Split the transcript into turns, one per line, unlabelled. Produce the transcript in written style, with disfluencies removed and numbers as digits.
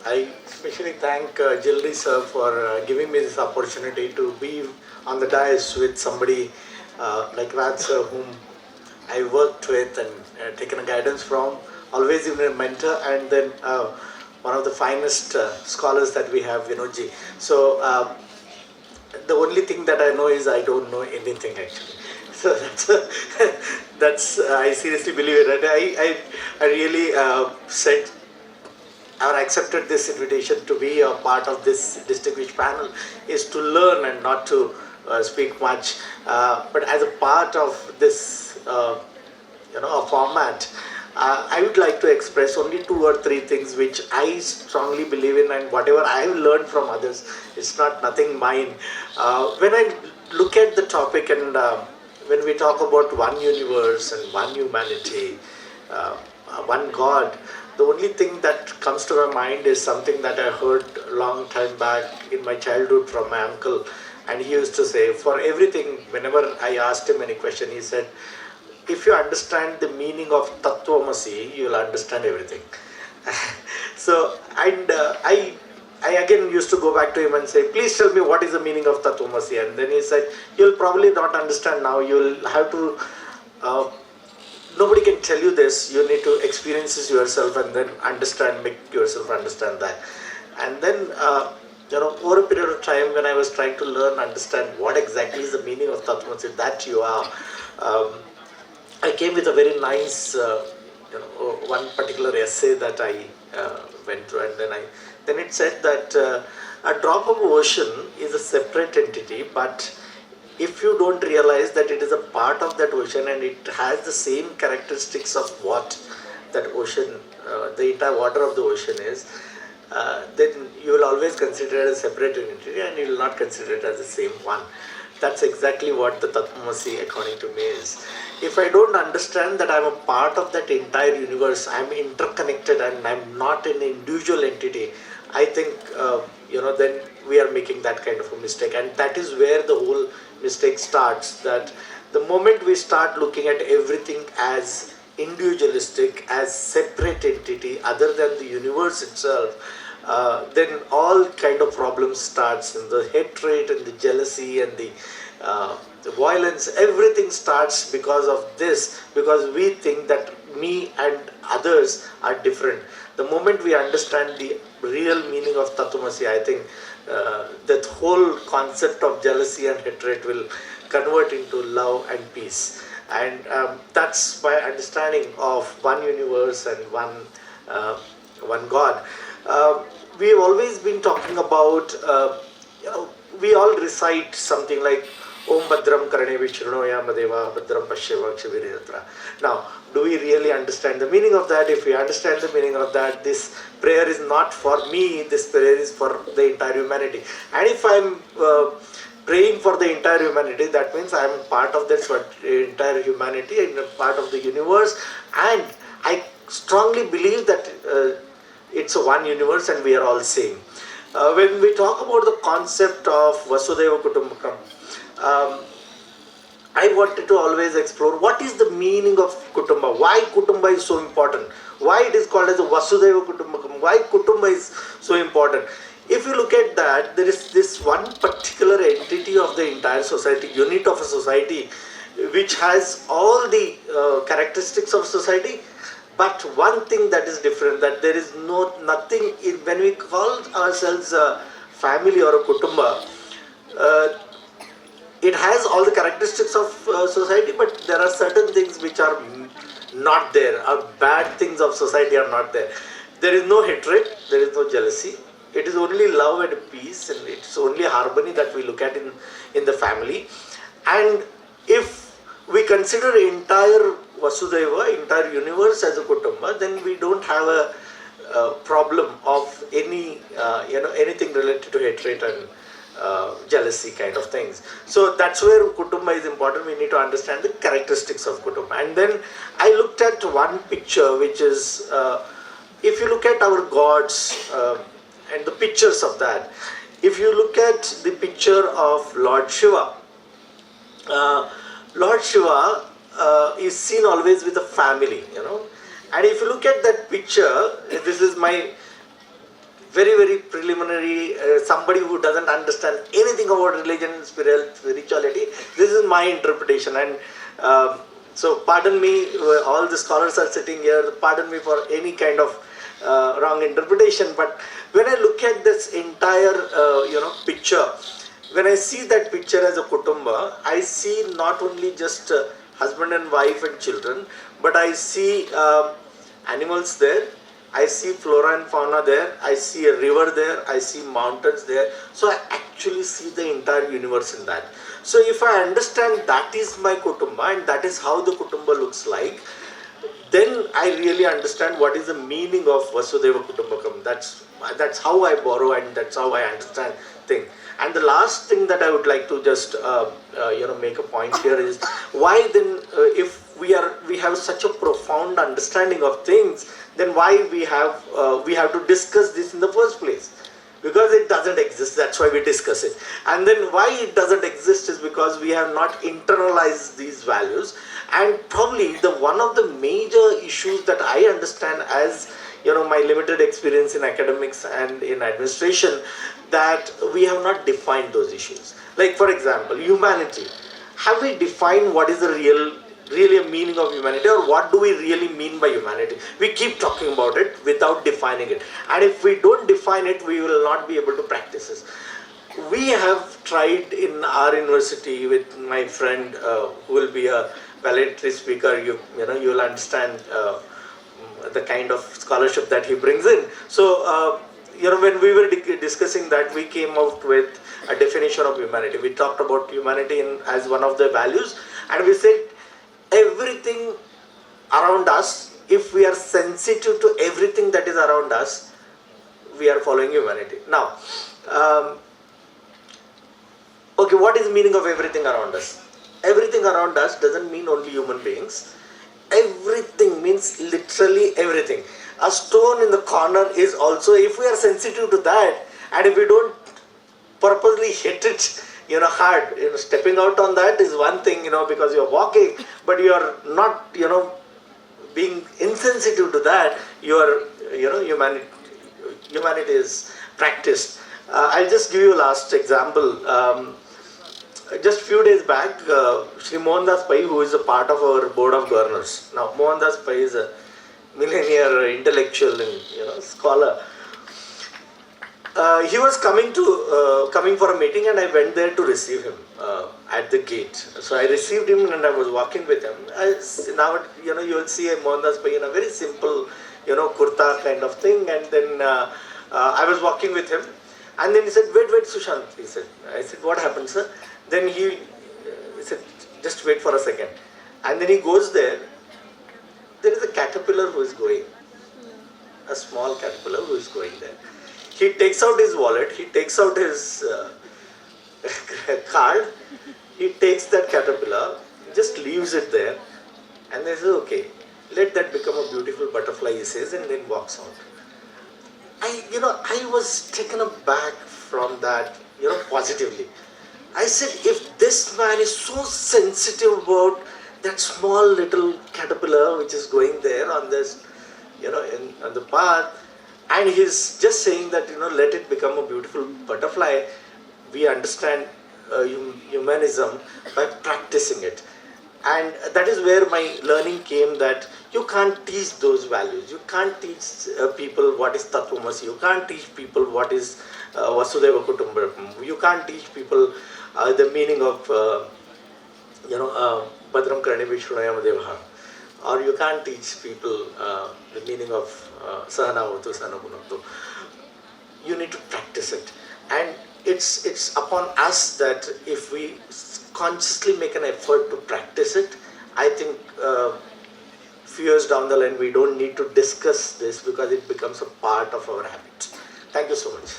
I especially thank Jildi sir for giving me this opportunity to be on the dais with somebody like Raj sir, whom I worked with and taken a guidance from, always been a mentor, and then one of the finest scholars that we have, Vinodji. So the only thing that I know is I don't know anything actually. So that's I seriously believe it. And I really said or accepted this invitation to be a part of this distinguished panel is to learn and not to speak much. But as a part of this, a format, I would like to express only 2 or 3 things which I strongly believe in, and whatever I have learned from others, it's not nothing mine. When I look at the topic and when we talk about one universe and one humanity, one God, the only thing that comes to my mind is something that I heard a long time back in my childhood from my uncle. And he used to say, for everything, whenever I asked him any question, he said, if you understand the meaning of Tattvamasi, you will understand everything. So, and I again used to go back to him and say, please tell me what is the meaning of Tattvamasi. And then he said, you'll probably not understand now. You'll have to, nobody can tell you this. You need to experience this yourself and then understand, make yourself understand that. And then, over a period of time when I was trying to learn, understand what exactly is the meaning of Tattvamasi, that you are, I came with a very nice, one particular essay that I went through, and then it said that a drop of ocean is a separate entity, but if you don't realize that it is a part of that ocean and it has the same characteristics of what that ocean, the entire water of the ocean is, then you will always consider it as a separate entity and you will not consider it as the same one. That's exactly what the Tattvamasi, according to me, is. If I don't understand that I'm a part of that entire universe, I'm interconnected and I'm not an individual entity, I think, then we are making that kind of a mistake. And that is where the whole mistake starts, that the moment we start looking at everything as individualistic, as separate entity other than the universe itself, then all kind of problems starts, and the hatred and the jealousy and the violence, everything starts because of this, because we think that me and others are different. The moment we understand the real meaning of Tattvamasi, I think that whole concept of jealousy and hatred will convert into love and peace. And that's my understanding of one universe and one God. We've always been talking about, we all recite something like Om Bhadram Karane Vishrunoya Madeva Bhadram Pashyava Kshaviratra. Now, do we really understand the meaning of that? If we understand the meaning of that, this prayer is not for me, this prayer is for the entire humanity. And if I'm praying for the entire humanity, that means I am part of that entire humanity and a part of the universe. And I strongly believe that it's a one universe and we are all same. When we talk about the concept of Vasudhaiva Kutumbakam, I wanted to always explore what is the meaning of Kutumba, why Kutumba is so important, why it is called as a Vasudhaiva Kutumbakam, why Kutumba is so important. If you look at that, there is this one particular entity of the entire society, unit of a society, which has all the characteristics of society, but one thing that is different, that there is nothing, when we call ourselves a family or a kutumba, it has all the characteristics of society, but there are certain things which are not there, or bad things of society are not there. There is no hatred, there is no jealousy. It is only love and peace, and it's only harmony that we look at in the family. And if we consider entire Vasudhaiva, entire universe as a kutumba, then we don't have a problem of anything related to hatred and jealousy kind of things. So that's where kutumba is important. We need to understand the characteristics of kutumba. And then I looked at one picture, which is, if you look at our gods and the pictures of that, if you look at the picture of Lord Shiva, Lord Shiva is seen always with a family, And if you look at that picture, this is my very, very preliminary, somebody who doesn't understand anything about religion and spirituality. This is my interpretation. And so pardon me, all the scholars are sitting here, pardon me for any kind of wrong interpretation. But when I look at this entire, picture, when I see that picture as a kutumba, I see not only just husband and wife and children, but I see animals there, I see flora and fauna there, I see a river there, I see mountains there. So I actually see the entire universe in that. So if I understand that is my kutumba and that is how the kutumba looks like, then I really understand what is the meaning of Vasudhaiva Kutumbakam. That's how I borrow and that's how I understand things. And the last thing that I would like to just make a point here is why then if we have such a profound understanding of things, then why we have to discuss this in the first place? Because it doesn't exist, that's why we discuss it. And then why it doesn't exist is because we have not internalized these values. And probably one of the major issues that I understand as my limited experience in academics and in administration, that we have not defined those issues. Like for example, humanity. Have we defined what is the really a meaning of humanity, or what do we really mean by humanity? We keep talking about it without defining it. And if we don't define it, we will not be able to practice it. We have tried in our university with my friend who will be a valedictory speaker, you will understand the kind of scholarship that he brings in. So, when we were discussing that, we came out with a definition of humanity. We talked about humanity as one of the values, and we said everything around us, if we are sensitive to everything that is around us, we are following humanity. Now, okay, what is the meaning of everything around us? Everything around us doesn't mean only human beings. Everything means literally everything. A stone in the corner is also, if we are sensitive to that, and if we don't purposely hit it, hard, stepping out on that is one thing, because you're walking, but you are not, being insensitive to that, humanity is practiced. I'll just give you a last example. Just few days back, Shri Mohandas Pai, who is a part of our board of governors. Now, Mohandas Pai is a millennial intellectual and scholar. He was coming for a meeting, and I went there to receive him at the gate. So I received him and I was walking with him. Now you will see a Mohandas Pai in a very simple, kurta kind of thing. And then I was walking with him, and then he said, "Wait, Sushant." He said. I said, "What happened, sir?" Then he said, "Just wait for a second." And then he goes there. There is a caterpillar who is going, a small caterpillar who is going there. He takes out his wallet, he takes out his card, he takes that caterpillar, just leaves it there, and they say, "Okay, let that become a beautiful butterfly," he says, and then walks out. I was taken aback from that, positively. I said, if this man is so sensitive about that small little caterpillar which is going there on this, on the path, and he's just saying that, let it become a beautiful butterfly, we understand humanism by practicing it. And that is where my learning came, that you can't teach those values. You can't teach people what is Tattvamasi. You can't teach people what is Vasudhaiva Kutumbakam. You can't teach people the meaning of, Bhadram Karane Vishunayam Devaha. Or you can't teach people the meaning of Sahanavatu Sanagunatu. You need to practice it. And it's upon us that if we consciously make an effort to practice it, I think few years down the line we don't need to discuss this, because it becomes a part of our habit. Thank you so much.